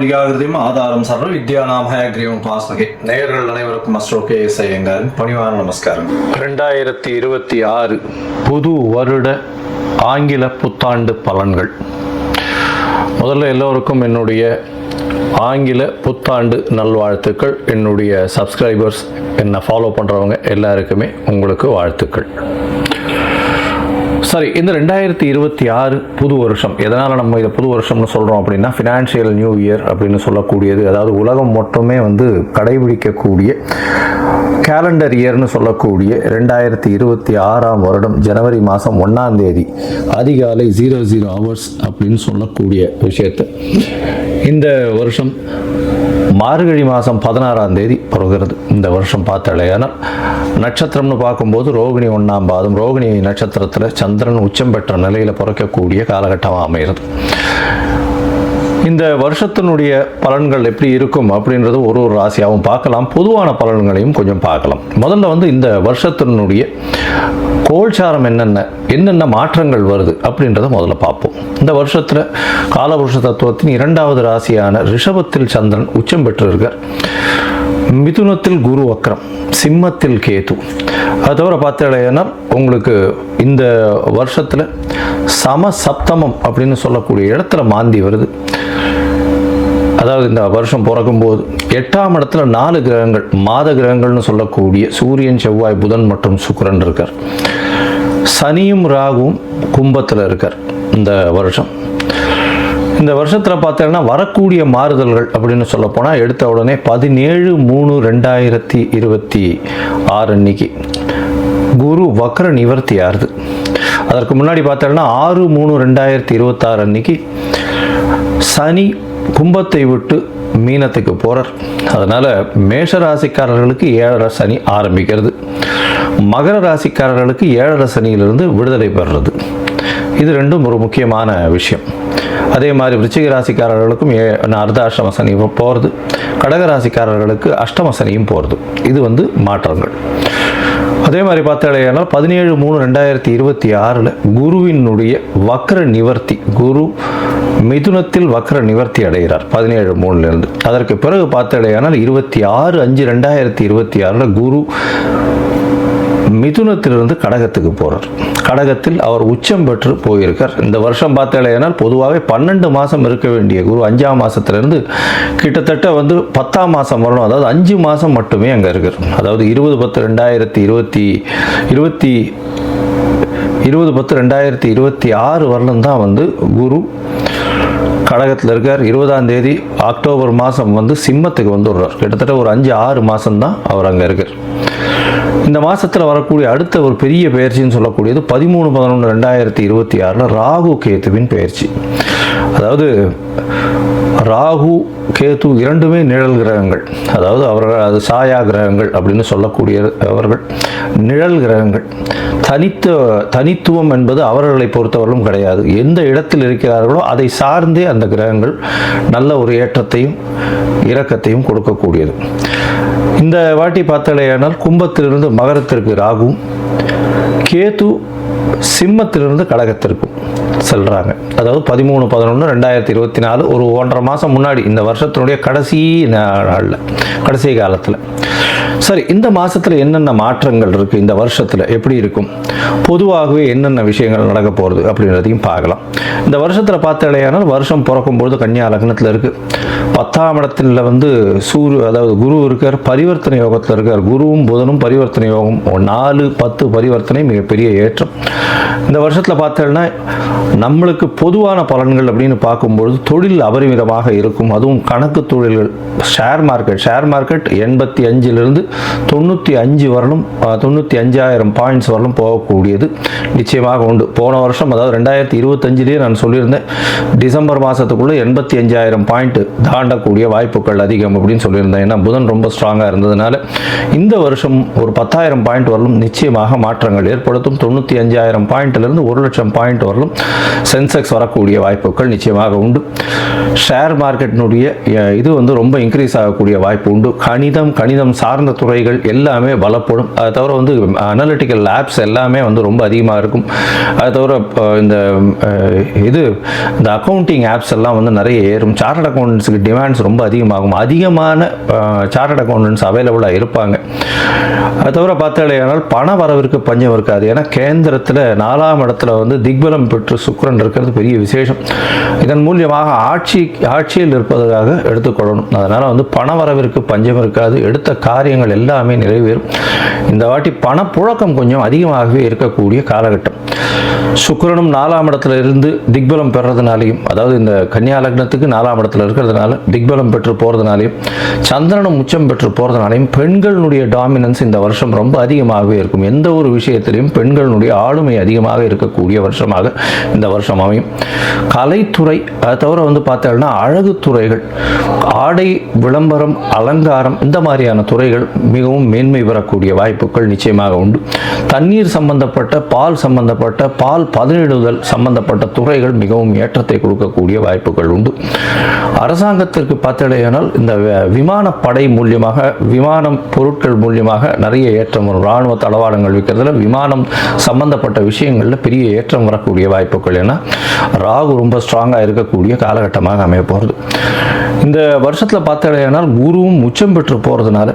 ஆதித்யாவரியாகிருதியும் ஆதாரம் சர்வ வித்யானாம் ஹயக்ரீவம் பாஸ்மகே. நேயர்கள் அனைவருக்கும் அஸ்ட்ரோ KS ஐயங்காரின் பணிவான நமஸ்காரம். 2026 புது வருட ஆங்கில புத்தாண்டு பலன்கள். முதல்ல எல்லோருக்கும் என்னுடைய ஆங்கில புத்தாண்டு நல்வாழ்த்துக்கள். என்னுடைய சப்ஸ்கிரைபர்ஸ், என்னை ஃபாலோ பண்ணுறவங்க எல்லாருக்குமே உங்களுக்கு வாழ்த்துக்கள். சரி, இந்த 2026 புது வருஷம், எதனால் நம்ம இதை புது வருஷம்னு சொல்கிறோம் அப்படின்னா, ஃபினான்ஷியல் நியூ இயர் அப்படின்னு சொல்லக்கூடியது, அதாவது உலகம் மட்டுமே கடைபிடிக்கக்கூடிய கேலண்டர் இயர்னு சொல்லக்கூடிய 2026 வருடம் ஜனவரி மாதம் 1ஆம் தேதி அதிகாலை 00 hours அப்படின்னு சொல்லக்கூடிய விஷயத்தை இந்த வருஷம் மார்கழி மாதம் 16ஆம் தேதி பிறகுறது. இந்த வருஷம் பார்த்தாலேயானால் நட்சத்திரம்னு பார்க்கும்போது ரோகிணி 1ஆம் பாதம், ரோகிணி நட்சத்திரத்தில் சந்திரன் உச்சம் பெற்ற நிலையில் பிறக்கக்கூடிய காலகட்டமாக அமைகிறது. இந்த வருஷத்தினுடைய பலன்கள் எப்படி இருக்கும் அப்படின்றது ஒரு ராசியாகவும் பார்க்கலாம், பொதுவான பலன்களையும் கொஞ்சம் பார்க்கலாம். முதல்ல இந்த வருஷத்தினுடைய கோல்சாரம் என்னென்ன மாற்றங்கள் வருது அப்படின்றத முதல்ல பார்ப்போம். இந்த வருஷத்தில் காலபுருஷ தத்துவத்தின் 2வது ராசியான ரிஷபத்தில் சந்திரன் உச்சம் பெற்றிருக்கார், மிதுனத்தில் குரு வக்ரம், சிம்மத்தில் கேது. அது தவிர பார்த்தீங்கன்னா உங்களுக்கு இந்த வருஷத்தில் சமசப்தமம் அப்படின்னு சொல்லக்கூடிய இடத்துல மாந்தி வருது. அதாவது இந்த வருஷம் பிறக்கும்போது 8ஆம் இடத்துல 4 கிரகங்கள், மாத கிரகங்கள்னு சொல்லக்கூடிய சூரியன், செவ்வாய், புதன் மற்றும் சுக்கிரன் இருக்கார். சனியும் ராகுவும் கும்பத்தில் இருக்கார். இந்த வருஷம் இந்த வருஷத்தில் பார்த்தீங்கன்னா வரக்கூடிய மாறுதல்கள் அப்படின்னு சொல்ல போனால், எடுத்த உடனே 17/3/2026 அன்னைக்கு குரு வக்ர நிவர்த்தி ஆறுது. அதற்கு முன்னாடி பார்த்தோம்னா 6/3/2026 அன்னைக்கு சனி கும்பத்தை விட்டு மீனத்துக்கு போகிறார். அதனால் மேஷ ராசிக்காரர்களுக்கு 7.5 சனி ஆரம்பிக்கிறது, மகர ராசிக்காரர்களுக்கு 7.5 சனியிலிருந்து விடுதலை பெறுறது. இது ரெண்டும் ஒரு முக்கியமான விஷயம். அதே மாதிரி விருச்சிக ராசிக்காரர்களுக்கும் அர்த்தாஷ்டம சனி போகிறது, கடக ராசிக்காரர்களுக்கு அஷ்டம சனியும் போகிறது. இது மாற்றங்கள். அதே மாதிரி பார்த்தாலேயானால் 17/3/2026 குருவினுடைய வக்ர நிவர்த்தி, குரு மிதுனத்தில் வக்ர நிவர்த்தி அடைகிறார் 17/3 அதற்கு பிறகு பார்த்தாலேயானால் 26/5/2026 குரு மிதுனத்திலிருந்து கடகத்துக்கு போகிறார். கடகத்தில் அவர் உச்சம் பெற்று போயிருக்கார். இந்த வருஷம் பார்த்தாலேயானால் பொதுவாகவே 12 மாதம் இருக்க வேண்டிய குரு 5ஆம் மாதத்திலிருந்து கிட்டத்தட்ட 10ஆம் மாதம் வரணும். அதாவது 5 மாதம் மட்டுமே அங்கே இருக்கார். அதாவது 20/10/2026 வரலும் தான் குரு கடகத்தில் இருக்கார். 20ஆம் தேதி அக்டோபர் மாதம் சிம்மத்துக்கு வந்துடுறார். கிட்டத்தட்ட ஒரு 5-6 மாதம் தான் அவர் அங்கே இருக்கார். இந்த மாதத்தில் வரக்கூடிய அடுத்த ஒரு பெரிய பயிற்சின்னு சொல்லக்கூடியது 13/11/2026 ராகு கேத்துவின் பயிற்சி. அதாவது ராகு கேது இரண்டுமே நிழல் கிரகங்கள், அதாவது அவர்கள் அது சாயா கிரகங்கள் அப்படின்னு சொல்லக்கூடிய அவர்கள் நிழல் கிரகங்கள். தனித்துவம் என்பது அவர்களை பொறுத்தவரையிலும் கிடையாது. எந்த இடத்தில் இருக்கிறார்களோ அதை சார்ந்தே அந்த கிரகங்கள் நல்ல ஒரு ஏற்றத்தையும் இரக்கத்தையும் கொடுக்கக்கூடியது. இந்த வாட்டி பார்த்தாலேயானால் கும்பத்திலிருந்து மகரத்திற்கு ராகுவும், கேது சிம்மத்திலிருந்து கடகத்திற்கும் செல்றாங்க. அதாவது 13/11/2024 ஒரு 1.5 மாதம் முன்னாடி, இந்த வருஷத்தினுடைய கடைசி நாளில், கடைசி காலத்தில். சரி, இந்த மாதத்தில் என்னென்ன மாற்றங்கள் இருக்குது, இந்த வருஷத்தில் எப்படி இருக்கும், பொதுவாகவே என்னென்ன விஷயங்கள் நடக்க போகிறது அப்படின்றதையும் பார்க்கலாம். இந்த வருஷத்தில் பார்த்தாலேயானால் வருஷம் பிறக்கும்பொழுது கன்னியா லக்னத்தில் இருக்குது. 10ஆம் இடத்துல அதாவது குரு இருக்கார், பரிவர்த்தனை யோகத்தில் இருக்கார். குருவும் புதனும் பரிவர்த்தனை யோகம், 4-10 பரிவர்த்தனை மிகப்பெரிய ஏற்றம். இந்த வருஷத்தில் பார்த்தோம்னா நம்மளுக்கு பொதுவான பலன்கள் அப்படின்னு பார்க்கும்பொழுது தொழில் அபரிமிதமாக இருக்கும். அதுவும் கணக்கு தொழில்கள், ஷேர் மார்க்கெட் 85 95 வரலும் 95,000 பாயிண்ட்ஸ் வரலும் போகக்கூடியது நிச்சயமாக உண்டு. போன வருஷம், அதாவது 2025 நான் சொல்லியிருந்தேன், டிசம்பர் மாதத்துக்குள்ளே 85,000 பாயிண்ட் தாண்டக்கூடிய வாய்ப்புகள் அதிகம் அப்படின்னு சொல்லியிருந்தேன். ஏன்னா புதன் ரொம்ப ஸ்ட்ராங்காக இருந்ததுனால இந்த வருஷம் ஒரு 10,000 பாயிண்ட் வரலும் நிச்சயமாக மாற்றங்கள் ஏற்படுத்தும். 95,000 பாயிண்ட்லேருந்து 1,00,000 பாயிண்ட் வரலும் சென்செக்ஸ் வரக்கூடிய வாய்ப்புகள் நிச்சயமாக உண்டு. ஷேர் மார்க்கெட்டினுடைய இது ரொம்ப இன்க்ரீஸ் ஆகக்கூடிய வாய்ப்பு உண்டு. கணிதம் சார்ந்த துறைகள் எல்லாமே பலப்படும். அதை தவிர வந்து அனலிட்டிக்கல் லேப்ஸ் எல்லாமே வந்து ரொம்ப அதிகமாக இருக்கும். அதை தவிர இந்த அக்கௌண்டிங் ஆப்ஸ் எல்லாம் வந்து நிறைய ஏறும். சார்ட்டர்ட் அக்கௌண்டன்ஸுக்கு டிமாண்ட்ஸ் ரொம்ப அதிகமாகும். அதிகமான சார்ட்டர்ட் அக்கௌண்டன்ஸ் அவைலபிளாக இருப்பாங்க. அதை தவிர பார்த்தாலேயானால் பண வரவிற்கு பஞ்சம் இருக்காது. ஏன்னா கேந்திரத்தில் 4ஆம் இடத்துல வந்து திக்பலம் பெற்று சுக்கிரன் இருக்கிறது பெரிய விசேஷம். இதன் மூலியமாக ஆட்சியில் இருப்பதற்காக எடுத்துக்கொள்ளணும். அதனால் வந்து பண வரவிற்கு பஞ்சம் இருக்காது. எடுத்த காரியங்கள் எல்லாமே நிறைவேறும். இந்த வாட்டி பணப்புழக்கம் கொஞ்சம் அதிகமாகவே இருக்கக்கூடிய காலகட்டம். சுக்கிரனும் 4ஆம் இடத்துல இருந்து திக்பலம் பெறதுனாலையும், அதாவது இந்த கன்னியா லக்னத்துக்கு 4ஆம் இடத்துல இருக்கிறதுனால திக்பலம் பெற்று போகிறதுனாலையும், சந்திரனும் உச்சம் பெற்று போகிறதுனாலையும் பெண்களுடைய டாமினன்ஸ் இந்த வருஷம் ரொம்ப அதிகமாகவே இருக்கும். எந்த ஒரு விஷயத்திலையும் பெண்களுடைய ஆளுமை அதிகமாக இருக்கக்கூடிய வருஷமாக இந்த வருஷம் அமையும். கலைத்துறை, அதை தவிர வந்து பார்த்தோம்னா அழகு துறைகள், ஆடை விளம்பரம், அலங்காரம், இந்த மாதிரியான துறைகள் மிகவும் மேன்மை பெறக்கூடிய வாய்ப்புகள் நிச்சயமாக உண்டு. தண்ணீர் சம்பந்தப்பட்ட, பால் சம்பந்தப்பட்ட, பால் பதனிடுதல் சம்பந்தப்பட்ட துறைகள் மிகவும் ஏற்றத்தை கொடுக்கக்கூடிய வாய்ப்புகள் உண்டு. அரசாங்கத்திற்கு பார்த்தடையானால் இந்த விமானப்படை மூலியமாக, விமானம் பொருட்கள் மூலியமாக நிறைய ஏற்றம் வரும். இராணுவ தளவாடங்கள் விற்கிறதுல, விமானம் சம்பந்தப்பட்ட விஷயங்களில் பெரிய ஏற்றம் வரக்கூடிய வாய்ப்புகள். ஏன்னா ராகு ரொம்ப ஸ்ட்ராங்காக இருக்கக்கூடிய காலகட்டமாக அமைய போகிறது. இந்த வருஷத்தில் பார்த்தடையானால் குருவும் உச்சம் பெற்று போகிறதுனால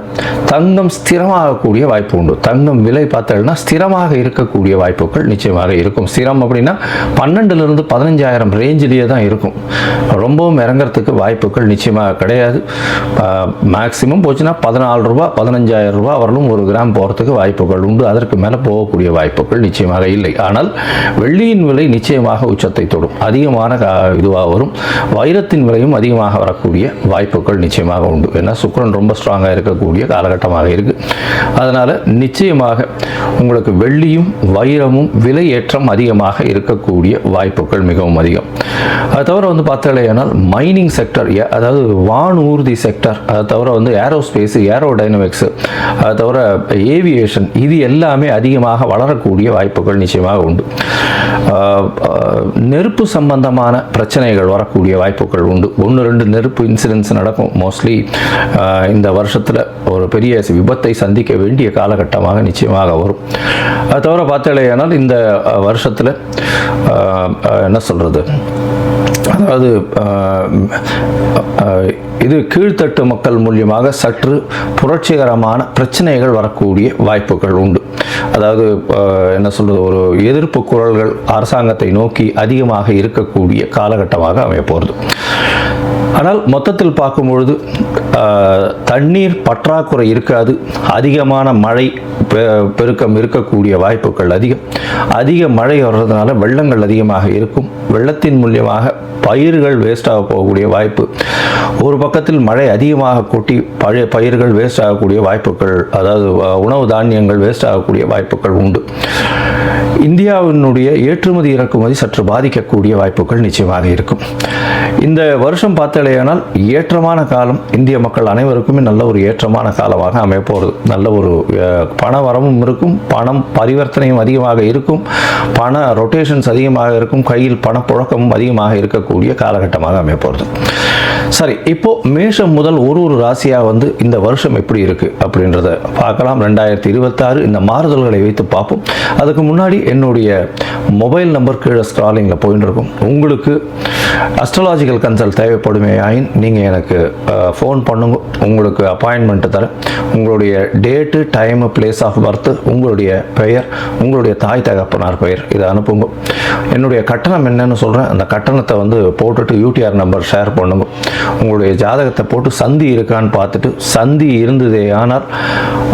தங்கம் ஸ்திரமாகக்கூடிய வாய்ப்பு உண்டு. தங்கம் விலை பார்த்தோம்னா ஸ்திரமாக இருக்கக்கூடிய வாய்ப்புகள் நிச்சயமாக இருக்கும். ஸ்திரம் அப்படின்னா 12,000 to 15,000 ரேஞ்சிலேயே தான் இருக்கும். ரொம்பவும் இறங்கிறதுக்கு வாய்ப்புகள் நிச்சயமாக கிடையாது. மேக்சிமம் போச்சுன்னா 14 ரூபா 15,000 ரூபா வரலும் 1 கிராம் போகிறதுக்கு வாய்ப்புகள் உண்டு. அதற்கு மேலே போகக்கூடிய வாய்ப்புகள் நிச்சயமாக இல்லை. ஆனால் வெள்ளியின் விலை நிச்சயமாக உச்சத்தை தொடும், அதிகமான இதுவாக வரும். வைரத்தின் விலையும் அதிகமாக வரக்கூடிய வாய்ப்புகள் நிச்சயமாக உண்டு. ஏன்னா சுக்கிரன் ரொம்ப ஸ்ட்ராங்காக இருக்கக்கூடிய காலகட்டமாக இருக்கு. அதனால நிச்சயமாக உங்களுக்கு வெள்ளியும் வைரமும் விலை ஏற்றம் அதிகமாக இருக்கக்கூடிய வாய்ப்புகள் மிகவும் அதிகம். அது தவிர வந்து பார்த்தாலேயானால் மைனிங் செக்டர், அதாவது வானூர்தி செக்டர், அது தவிர வந்து ஏரோஸ்பேஸ், ஏரோடைனமிக்ஸ், அது தவிர ஏவியேஷன், இது எல்லாமே அதிகமாக வளரக்கூடிய வாய்ப்புகள் நிச்சயமாக உண்டு. நெருப்பு சம்பந்தமான பிரச்சனைகள் வரக்கூடிய வாய்ப்புகள் உண்டு. 1-2 நெருப்பு இன்சிடென்ட்ஸ் நடக்கும். மோஸ்ட்லி இந்த வருஷத்தில் ஒரு பெரிய விபத்தை சந்திக்க வேண்டிய காலகட்டமாக நிச்சயமாக வரும். அது தவிர பார்த்தாலேயானால் இந்த வருஷத்தில் என்ன சொல்கிறது, அதாவது இது கீழ்த்தட்டு மக்கள் மூலியமாக சற்று புரட்சிகரமான பிரச்சனைகள் வரக்கூடிய வாய்ப்புகள் உண்டு. அதாவது என்ன சொல்கிறது, ஒரு எதிர்ப்பு குரல்கள் அரசாங்கத்தை நோக்கி அதிகமாக இருக்கக்கூடிய காலகட்டமாக அமைய போகிறது. ஆனால் மொத்தத்தில் பார்க்கும்பொழுது தண்ணீர் பற்றாக்குறை இருக்காது. அதிகமான மழை பெருக்கம் இருக்கக்கூடிய வாய்ப்புகள் அதிக மழை வர்றதுனால வெள்ளங்கள் அதிகமாக இருக்கும். வெள்ளத்தின் மூலியமாக பயிர்கள் வேஸ்டாக போகக்கூடிய வாய்ப்பு. ஒரு பக்கத்தில் மழை அதிகமாக கொட்டி பழைய பயிர்கள் வேஸ்ட் ஆகக்கூடிய வாய்ப்புகள், அதாவது உணவு தானியங்கள் வேஸ்ட் ஆகக்கூடிய வாய்ப்புகள் உண்டு. இந்தியாவினுடைய ஏற்றுமதி இறக்குமதி சற்று பாதிக்கக்கூடிய வாய்ப்புகள் நிச்சயமாக இருக்கும். இந்த வருஷம் பார்த்தாலேயானால் ஏற்றமான காலம், இந்திய மக்கள் அனைவருக்குமே நல்ல ஒரு ஏற்றமான காலமாக அமைய போகிறது. நல்ல ஒரு பண வரவும் இருக்கும், பணம் பரிவர்த்தனையும் அதிகமாக இருக்கும், பண ரொட்டேஷன்ஸ் அதிகமாக இருக்கும், கையில் பணப்புழக்கமும் அதிகமாக இருக்கக்கூடிய காலகட்டமாக அமைய போகிறது. சரி, இப்போ மேஷம் முதல் ஒரு ராசியாக வந்து இந்த வருஷம் எப்படி இருக்கு அப்படின்றத பார்க்கலாம். 2026 இந்த மாறுதல்களை வைத்து பார்ப்போம். அதுக்கு முன்னாடி என்னுடைய மொபைல் நம்பர் கீழே ஸ்க்ராலிங்கில் போயிட்டு இருக்கும். உங்களுக்கு அஸ்ட்ராலாஜிக்கல் கன்சல்ட் தேவைப்படுமே ஆயின் நீங்கள் எனக்கு ஃபோன் பண்ணுங்க. உங்களுக்கு அப்பாயின்மெண்ட்டு தரேன். உங்களுடைய date, time, place of birth, உங்களுடைய பெயர், உங்களுடைய தாய் தகப்பனார் பெயர், இதை அனுப்புங்க. என்னுடைய கட்டணம் என்னன்னு சொல்கிறேன். அந்த கட்டணத்தை வந்து போட்டுட்டு யூடிஆர் நம்பர் ஷேர் பண்ணுங்க. உங்களுடைய ஜாதகத்தை போட்டு சந்தி இருக்கான்னு பார்த்துட்டு, சந்தி இருந்ததே ஆனால்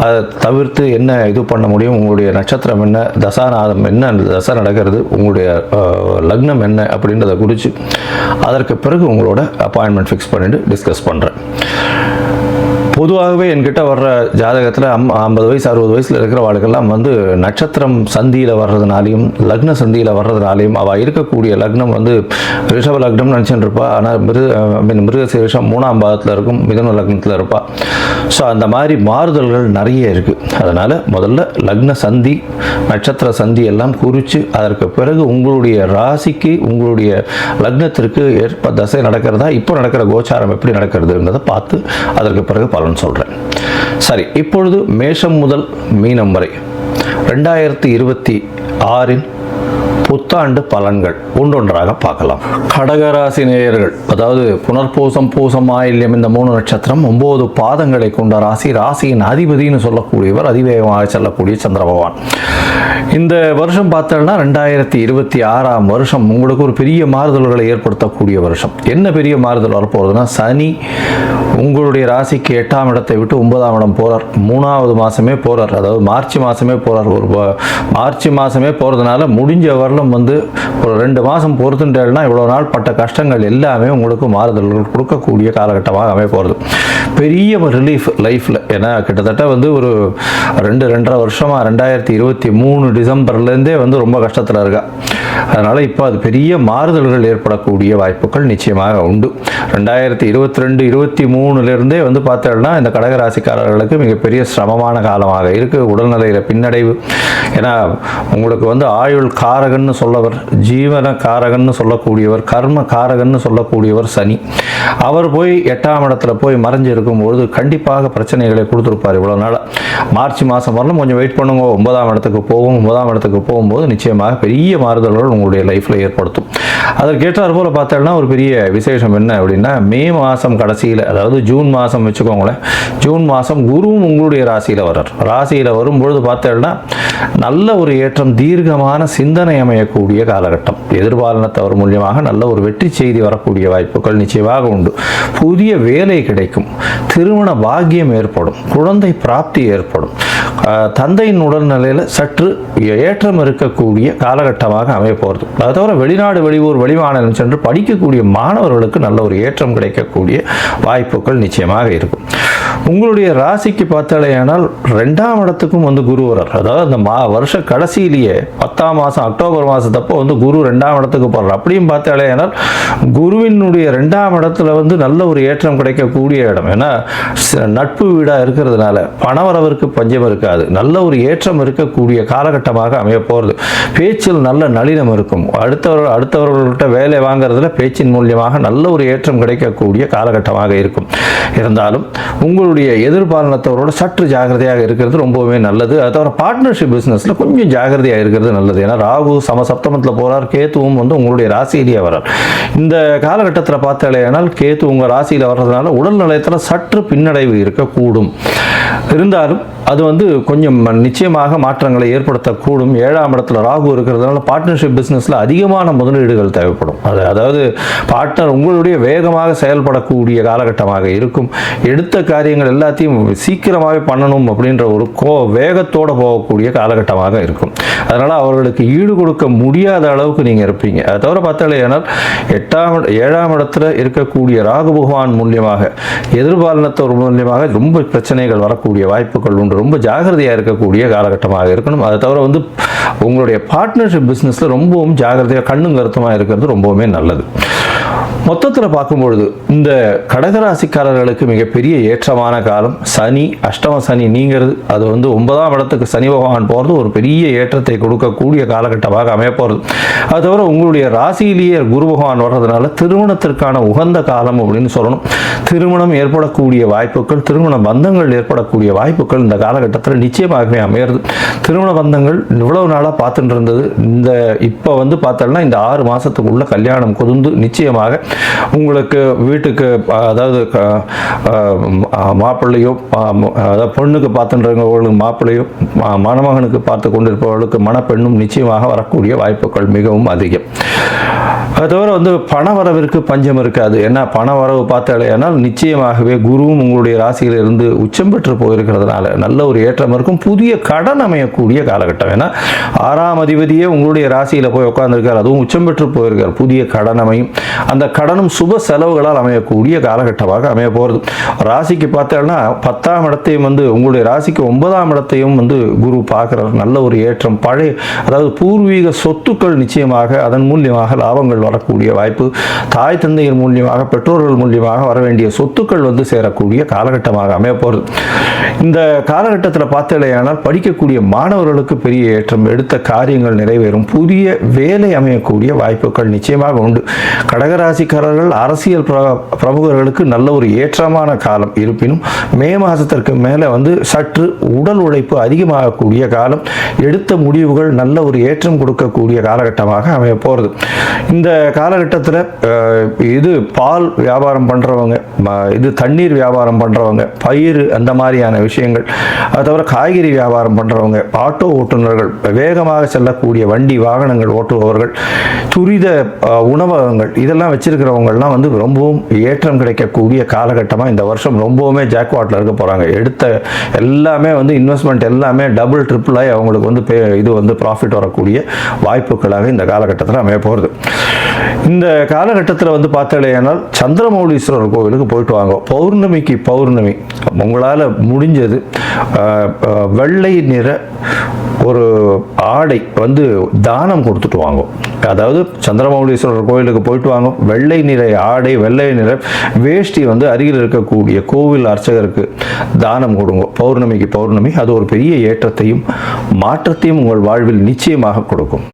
அதை தவிர்த்து என்ன இது பண்ண முடியும், உங்களுடைய நட்சத்திரம் என்ன, தசாநாதம் என்ன, தசை நடக்கிறது, உங்களுடைய லக்னம் என்ன அப்படின்றத குறித்து அதற்கு பிறகு உங்களோட அப்பாயின்மெண்ட் ஃபிக்ஸ் பண்ணிட்டு டிஸ்கஸ் பண்ணுறேன். பொதுவாகவே என்கிட்ட வர்ற ஜாதகத்தில் 50 வயசு 60 வயசில் இருக்கிற வாழ்க்கெல்லாம் வந்து நட்சத்திரம் சந்தியில் வர்றதுனாலையும் லக்ன சந்தியில் வர்றதுனாலையும் அவள் இருக்கக்கூடிய லக்னம் வந்து ரிஷப லக்னம் நினச்சிட்டு இருப்பாள். ஆனால் மிருகசீரிஷம் 3ஆம் பாதத்தில் இருக்கும், மிதுன லக்னத்தில் இருப்பாள். ஸோ அந்த மாதிரி மாறுதல்கள் நிறைய இருக்குது. அதனால் முதல்ல லக்ன சந்தி, நட்சத்திர சந்தி எல்லாம் குறித்து அதற்கு பிறகு உங்களுடைய ராசிக்கு, உங்களுடைய லக்னத்திற்கு ஏற்ப தசை நடக்கிறதா, இப்போ நடக்கிற கோச்சாரம் எப்படி நடக்கிறதுன்றதை பார்த்து அதற்கு பிறகு பலன் பலன் சொல்கிறேன். சரி, இப்பொழுது மேஷம் முதல் மீனம் வரை 2026 புத்தாண்டு பலன்கள் ஒன்றொன்றாக பார்க்கலாம். கடகராசி நேயர்கள், அதாவது புனர்பூசம், பூசம், ஆயில்யம் இந்த 3 நட்சத்திரம் 9 பாதங்களை கொண்ட ராசி. ராசியின் அதிபதினு சொல்லக்கூடியவர், அதிவேகமாக செல்லக்கூடிய சந்திர பகவான். இந்த வருஷம் பார்த்தோம்னா 2026ஆம் வருஷம் உங்களுக்கு ஒரு பெரிய மாறுதல்களை ஏற்படுத்தக்கூடிய வருஷம். என்ன பெரிய மாறுதல் வரப்போகுதுன்னா, சனி உங்களுடைய ராசிக்கு 8ஆம் இடத்தை விட்டு 9ஆம் இடம் போறார். 3வது மாசமே போறார், அதாவது மார்ச் மாசமே போறார். ஒரு மார்ச் மாசமே போறதுனால முடிஞ்ச வரலும் ஒரு 2 மாசம் பொறுத்துட்டேன்னா இவ்வளவு நாள் பட்ட கஷ்டங்கள் எல்லாமே உங்களுக்கு மாறுதல்கள் கொடுக்கக்கூடிய காலகட்டமாக அமைய போகிறது. பெரிய ரிலீஃப் லைஃப்ல. ஏன்னா கிட்டத்தட்ட ஒரு 2-2.5 வருஷமா 2023 டிசம்பர்லேருந்தே ரொம்ப கஷ்டத்தில் இருக்கா. அதனால இப்போ அது பெரிய மாறுதல்கள் ஏற்படக்கூடிய வாய்ப்புகள் நிச்சயமாக உண்டு. 2022-23லேருந்தே பார்த்தோம்னா இந்த கடகராசிக்காரர்களுக்கு மிகப்பெரிய சிரமமான காலமாக இருக்கு. உடல்நிலையில் பின்னடைவு. ஏன்னா உங்களுக்கு ஆயுள் காரகன்னு சொல்லவர், ஜீவன காரகன்னு சொல்லக்கூடியவர், கர்ம காரகன்னு சொல்லக்கூடியவர் சனி. அவர் போய் 8ஆம் இடத்துல போய் மறைஞ்சு இருக்கும்போது கண்டிப்பாக பிரச்சனைகளை கொடுத்துருப்பார். இவ்வளோ நாள் மார்ச் மாதம் வரலாம் கொஞ்சம் வெயிட் பண்ணுங்க, 9ஆம் இடத்துக்கு போகும். 9ஆம் இடத்துக்கு போகும்போது நிச்சயமாக பெரிய மாறுதல்கள் உங்களுடைய லைஃப்பில் ஏற்படுத்தும். அதற்கேற்றார் போல் பார்த்தோம்னா ஒரு பெரிய விசேஷம் என்ன அப்படின்னா, மே மாதம் கடைசியில், அதாவது ஜூன் மாதம் வச்சுக்கோங்களேன், ஜூன் மாதம் குருவும் உங்களுடைய ராசியில் வர்றார். ராசியில் வரும்பொழுது பார்த்தோம்னா நல்ல ஒரு ஏற்றம், தீர்க்கமான சிந்தனை அமையக்கூடிய காலகட்டம். எதிர்பாலினத்தவர் மூலியமாக நல்ல ஒரு வெற்றி செய்தி வரக்கூடிய வாய்ப்புகள் நிச்சயமாக உண்டு. புதிய வேலை கிடைக்கும், திருமண பாக்கியம் ஏற்படும், குழந்தை பிராப்தி ஏற்படும், தந்தையின் உடல்நிலையில் சற்று ஏற்றம் இருக்கக்கூடிய காலகட்டமாக அமைய போகிறது. அதை தவிர வெளிநாடு, வெளியூர், வெளிமாநிலம் சென்று படிக்கக்கூடிய மாணவர்களுக்கு நல்ல ஒரு ஏற்றம் கிடைக்கக்கூடிய வாய்ப்புகள் நிச்சயமாக இருக்கும். உங்களுடைய ராசிக்கு பார்த்தாலேயானால் 2ஆம் இடத்துக்கும் குரு வரார். அதாவது அந்த வருஷ கடைசியிலேயே 10ஆம் மாதம் அக்டோபர் மாதத்தப்போ குரு 2ஆம் இடத்துக்கு போகிறார். அப்படியும் பார்த்தாலேயானால் குருவினுடைய 2ஆம் இடத்துல நல்ல ஒரு ஏற்றம் கிடைக்கக்கூடிய இடம். ஏன்னா நட்பு வீடாக இருக்கிறதுனால பணவரவிற்கு பஞ்சம் இருக்காது. நல்ல ஒரு ஏற்றம் இருக்கக்கூடிய காலகட்டமாக அமைய போகிறது. பேச்சில் நல்ல நளினம் இருக்கும். அடுத்தவர்கள்ட்ட வேலை வாங்குறதுல பேச்சின் மூலியமாக நல்ல ஒரு ஏற்றம் கிடைக்கக்கூடிய காலகட்டமாக இருக்கும். இருந்தாலும் உங்களுடைய எதிர்பாலினத்தவரோட சற்று ஜாகிரதையாக இருக்கிறது ரொம்பவே நல்லது. அது தவிர பார்ட்னர்ஷிப் பிஸ்னஸில் கொஞ்சம் ஜாகிரதையாக இருக்கிறது நல்லது. ஏன்னா ராகு சமசப்தமத்தில் போகிறார், கேத்துவும் உங்களுடைய ராசியிலேயே வரார். இந்த காலகட்டத்தில் பார்த்தாலேயானால் கேத்து உங்கள் ராசியில் வர்றதுனால உடல் நலத்தில் சற்று பின்னடைவு இருக்கக்கூடும். இருந்தாலும் அது கொஞ்சம் நிச்சயமாக மாற்றங்களை ஏற்படுத்தக்கூடும். 7ஆம் இடத்துல ராகு இருக்கிறதுனால பார்ட்னர்ஷிப் பிஸ்னஸில் அதிகமான முதலீடுகள் தேவைப்படும். அதாவது பார்ட்னர் உங்களுடைய வேகமாக செயல்படக்கூடிய காலகட்டமாக இருக்கும். எடுத்த காரியங்கள் எல்லாத்தையும் சீக்கிரமாகவே பண்ணணும் அப்படின்ற ஒரு வேகத்தோடு போகக்கூடிய காலகட்டமாக இருக்கும். அதனால் அவர்களுக்கு ஈடு கொடுக்க முடியாத அளவுக்கு நீங்கள் இருப்பீங்க. அதை தவிர பார்த்தாலே, ஏன்னால் 7ஆம் இடத்துல இருக்கக்கூடிய ராகு பகவான் மூலியமாக எதிர்பாலினத்தோர் மூலியமாக ரொம்ப பிரச்சனைகள் வரக்கூடிய வாய்ப்புகள் உண்டு. ரொம்ப ஜாகிரதையாக இருக்கக்கூடிய காலகட்டமாக இருக்கணும். அதை தவிர உங்களுடைய பார்ட்னர்ஷிப் பிஸ்னஸில் ரொம்பவும் ஜாகிரதையாக கண்ணும் கருத்துமாக இருக்கிறது ரொம்பவுமே நல்லது. மொத்தத்தில் பார்க்கும்பொழுது இந்த கடகராசிக்காரர்களுக்கு மிகப்பெரிய ஏற்றமான காலம். சனி, அஷ்டம சனி நீங்கிறது, அது 9ஆம் இடத்துக்கு சனி பகவான் போகிறது ஒரு பெரிய ஏற்றத்தை கொடுக்கக்கூடிய காலகட்டமாக அமைய போகிறது. அது தவிர உங்களுடைய ராசியிலேயே குரு பகவான் வர்றதுனால திருமணத்திற்கான உகந்த காலம் அப்படின்னு சொல்லணும். திருமணம் ஏற்படக்கூடிய வாய்ப்புகள், திருமண பந்தங்கள் ஏற்படக்கூடிய வாய்ப்புகள் இந்த காலகட்டத்தில் நிச்சயமாகவே அமையிறது. திருமண பந்தங்கள் இவ்வளவு நாளாக பார்த்துட்டு இருந்தது, இந்த இப்போ பார்த்தோம்னா இந்த 6 மாதத்துக்குள்ள கல்யாணம் குதிர்ந்து நிச்சயமாக உங்களுக்கு வீட்டுக்கு, அதாவது மாப்பிள்ளையோ, அதாவது பொண்ணுக்கு பார்த்துன்றவங்களுக்கு மாப்பிள்ளையோ, மணமகனுக்கு பார்த்து கொண்டிருப்பவர்களுக்கு மணப்பெண்ணும் நிச்சயமாக வரக்கூடிய வாய்ப்புகள் மிகவும் அதிகம். அது தவிர பணவரவிற்கு பஞ்சம் இருக்காது. ஏன்னா பணவரவு பார்த்தாலேயானால் நிச்சயமாகவே குருவும் உங்களுடைய ராசியில் இருந்து உச்சம் பெற்று போயிருக்கிறதுனால நல்ல ஒரு ஏற்றம் இருக்கும். புதிய கடன் அமையக்கூடிய காலகட்டம். ஏன்னா 6ஆம் அதிபதியே உங்களுடைய ராசியில் போய் உட்கார்ந்துருக்கார், அதுவும் உச்சம் பெற்று போயிருக்கார். புதிய கடன் அமையும். அந்த கடனும் சுப செலவுகளால் அமையக்கூடிய காலகட்டமாக அமைய போகிறது. ராசிக்கு பார்த்தோம்னா 10ஆம் இடத்தையும் உங்களுடைய ராசிக்கு 9ஆம் இடத்தையும் குரு பார்க்குறார். நல்ல ஒரு ஏற்றம். பழைய, அதாவது பூர்வீக சொத்துக்கள் நிச்சயமாக அதன் மூலியமாக லாபங்கள் வாய்ப்புகள் வரக்கூடிய வாய்ப்பு, தாய் தந்தையர் மூலியமாக பெற்றோர்கள் மூலியமாக வர வேண்டிய சொத்துக்கள் வந்து சேரக்கூடிய காலகட்டமாக அமைய போகிறது. இந்த காலகட்டத்தில் பார்த்தலையானால் படிக்கக்கூடிய மாணவர்களுக்கு பெரிய ஏற்றம், எடுத்த காரியங்கள் நிறைவேறும், புதிய வேலை அமையக்கூடிய வாய்ப்புகள் நிச்சயமாக உண்டு. கடகராசிக்காரர்கள் அரசியல் பிரமுகர்களுக்கு நல்ல ஒரு ஏற்றமான காலம். இருப்பினும் மே மாதத்திற்கு மேலே வந்து சற்று உடல் உழைப்பு அதிகமாகக்கூடிய காலம், எடுத்த முடிவுகள் நல்ல ஒரு ஏற்றம் கொடுக்கக்கூடிய காலகட்டமாக அமைய போகிறது. இந்த காலகட்டத்தில் இது பால் வியாபாரம் பண்ணுறவங்க, இது தண்ணீர் வியாபாரம் பண்ணுறவங்க, பயிர் அந்த மாதிரியான விஷயங்கள், அது தவிர காய்கறி வியாபாரம் பண்ணுறவங்க, ஆட்டோ ஓட்டுநர்கள், வேகமாக செல்லக்கூடிய வண்டி வாகனங்கள் ஓட்டுபவர்கள், துரித உணவகங்கள், இதெல்லாம் வச்சிருக்கிறவங்கலாம் வந்து ரொம்பவும் ஏற்றம் கிடைக்கக்கூடிய காலகட்டமாக இந்த வருஷம் ரொம்பவுமே ஜாக்பாட்டில் இருக்க போகிறாங்க. எடுத்த எல்லாமே வந்து இன்வெஸ்ட்மெண்ட் எல்லாமே டபுள் ட்ரிபிள் ஆகி அவங்களுக்கு வந்து இது வந்து ப்ராஃபிட் வரக்கூடிய வாய்ப்புகளாக இந்த காலகட்டத்தில் அமைய போகிறது. இந்த காலகட்டத்தில் வந்து பார்த்தாலேனால் சந்திரமௌலீஸ்வரர் கோவிலுக்கு போயிட்டு வாங்க. பௌர்ணமிக்கு பௌர்ணமி உங்களால் முடிஞ்சது வெள்ளை நிற ஒரு ஆடை வந்து தானம் கொடுத்துட்டு வாங்க. அதாவது சந்திரமௌலீஸ்வரர் கோவிலுக்கு போயிட்டு வாங்க, வெள்ளை நிற ஆடை, வெள்ளை நிற வேஷ்டி வந்து அருகில் இருக்கக்கூடிய கோவில் அர்ச்சகருக்கு தானம் கொடுங்க. பௌர்ணமிக்கு பௌர்ணமி அது ஒரு பெரிய ஏற்றத்தையும் மாற்றத்தையும் உங்கள் வாழ்வில் நிச்சயமாக கொடுக்கும்.